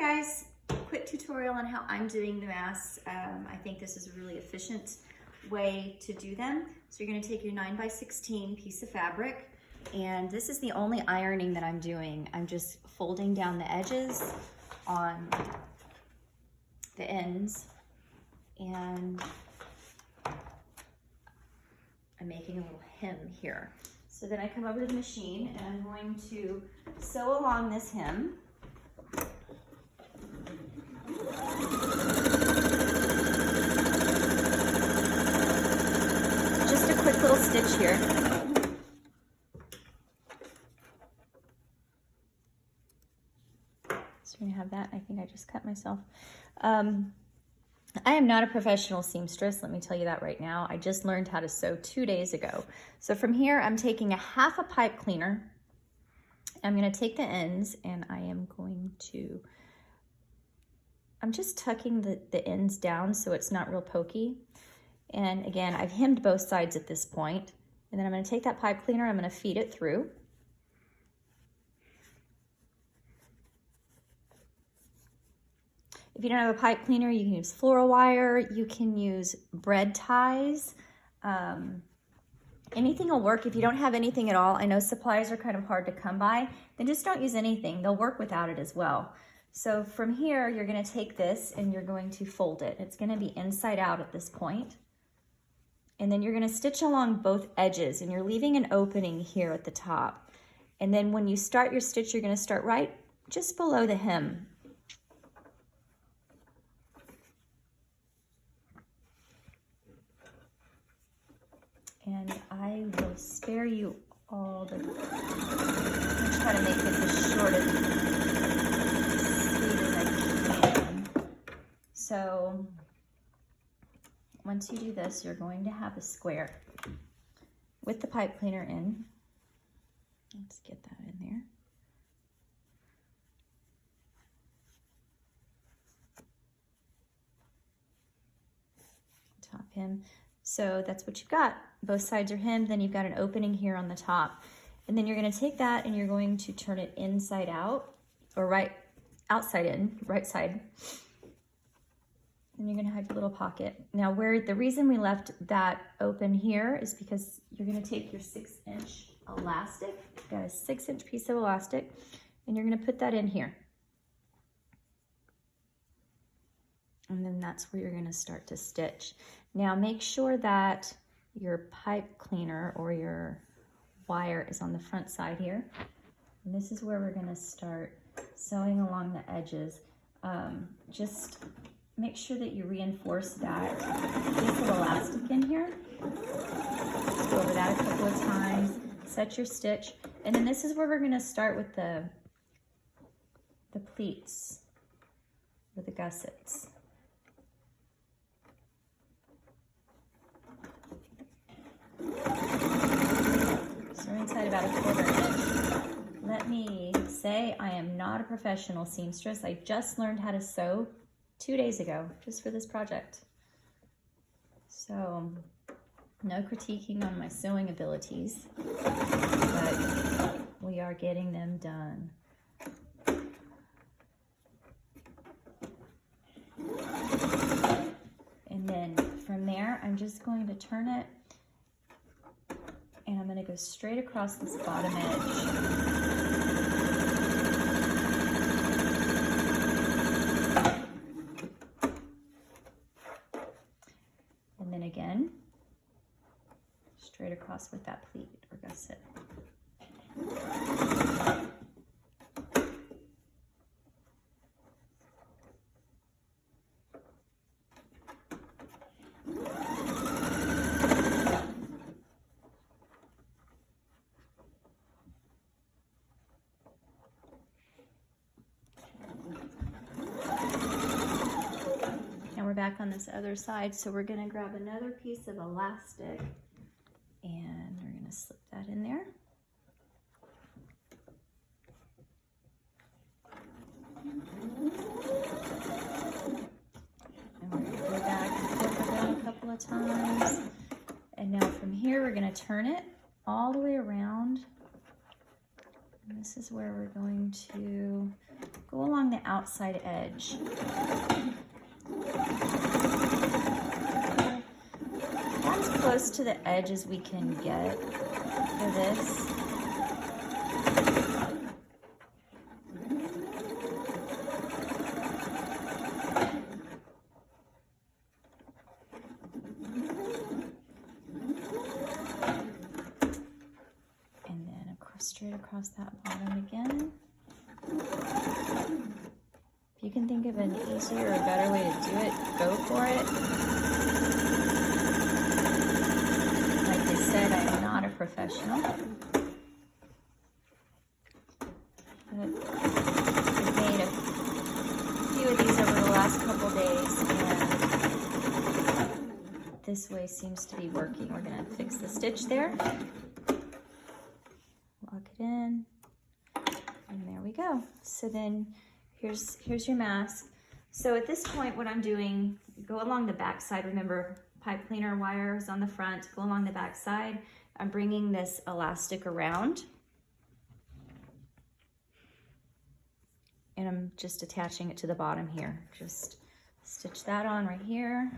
guys, quick tutorial on how I'm doing the masks. I think this is a really efficient way to do them. So you're gonna take your 9x16 piece of fabric, and this is the only ironing that I'm doing. I'm just folding down the edges on the ends, and I'm making a little hem here. So then I come over to the machine and I'm going to sew along this hem. Just a quick little stitch here. So we're gonna have that. I think I just cut myself. I am not a professional seamstress, let me tell you that right now. I just learned how to sew 2 days ago. So from here, I'm taking a half a pipe cleaner. I'm gonna take the ends and I'm just tucking the ends down so it's not real pokey. And again, I've hemmed both sides at this point. And then I'm gonna take that pipe cleaner, I'm gonna feed it through. If you don't have a pipe cleaner, you can use floral wire, you can use bread ties. Anything will work. If you don't have anything at all, I know supplies are kind of hard to come by, then just don't use anything. They'll work without it as well. So from here, you're gonna take this and you're going to fold it. It's gonna be inside out at this point. And then you're gonna stitch along both edges and you're leaving an opening here at the top. And then when you start your stitch, you're gonna start right just below the hem. And I will spare you all the, I'm trying to make this as short as sweet as I can. So once you do this, you're going to have a square with the pipe cleaner in. Let's get that in there. Top hem. So that's what you've got. Both sides are hemmed, then you've got an opening here on the top. And then you're gonna take that and you're going to turn it inside out, or right outside in, right side. And you're gonna have your little pocket. Now the reason we left that open here is because you're gonna take your 6-inch elastic, you've got a 6-inch piece of elastic, and you're gonna put that in here. And then that's where you're gonna start to stitch. Now make sure that your pipe cleaner or your wire is on the front side here. And this is where we're gonna start sewing along the edges. Just make sure that you reinforce that piece of elastic in here. Go over that a couple of times, set your stitch. And then this is where we're gonna start with the pleats or the gussets. So we're inside about a 1/4 inch. Let me say I am not a professional seamstress. I just learned how to sew 2 days ago, just for this project. So no critiquing on my sewing abilities, but we are getting them done. And then from there, I'm just going to turn it and I'm gonna go straight across this bottom edge. And then again, straight across with that pleat or gusset. We're back on this other side, so we're going to grab another piece of elastic and we're going to slip that in there. And we're going to go back and flip it down a couple of times. And now from here, we're going to turn it all the way around. And this is where we're going to go along the outside edge. As close to the edge as we can get for this. And then straight across that bottom again. If you can think of an easier or better way to do it, go for it. Like I said, I am not a professional. But I've made a few of these over the last couple days, and this way seems to be working. We're going to fix the stitch there. Lock it in. And there we go. So then here's your mask. So at this point, what I'm doing, go along the back side. Remember, pipe cleaner wire is on the front. Go along the back side. I'm bringing this elastic around. And I'm just attaching it to the bottom here. Just stitch that on right here.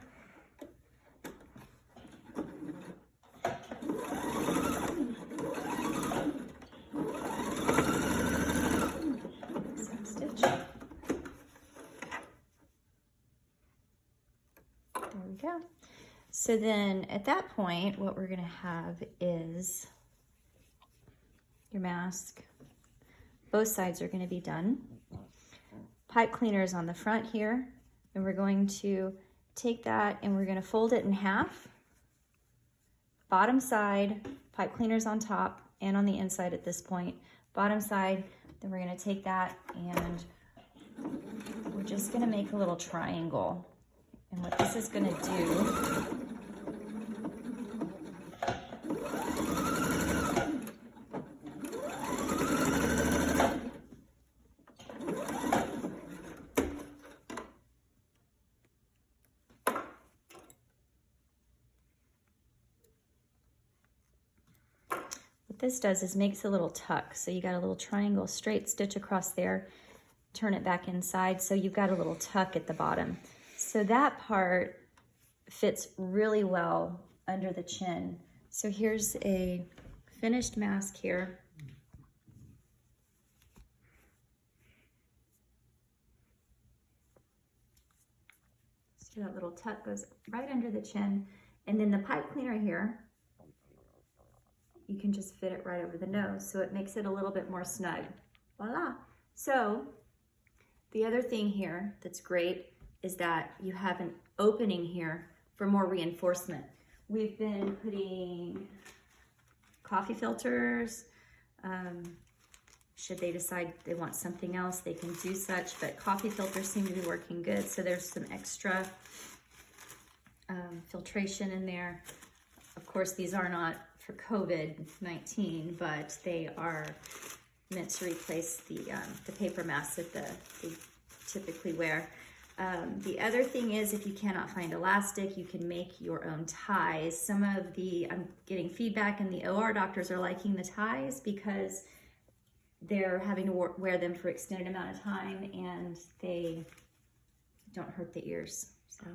There we go. So then at that point, what we're gonna have is your mask. Both sides are gonna be done. Pipe cleaner is on the front here, and we're going to take that and we're gonna fold it in half. Bottom side, pipe cleaner's on top and on the inside at this point. Bottom side, then we're gonna take that and we're just gonna make a little triangle. And what this is going to do what this does is makes a little tuck. So you got a little triangle, straight stitch across there, turn it back inside. So you've got a little tuck at the bottom. So that part fits really well under the chin. So here's a finished mask here. So that little tuck goes right under the chin. And then the pipe cleaner here, you can just fit it right over the nose. So it makes it a little bit more snug. Voila. So the other thing here that's great is that you have an opening here for more reinforcement. We've been putting coffee filters. Should they decide they want something else, they can do such, but coffee filters seem to be working good. So there's some extra filtration in there. Of course, these are not for COVID-19, but they are meant to replace the paper masks that they typically wear. The other thing is, if you cannot find elastic, you can make your own ties. I'm getting feedback, and the OR doctors are liking the ties because they're having to wear them for extended amount of time and they don't hurt the ears. So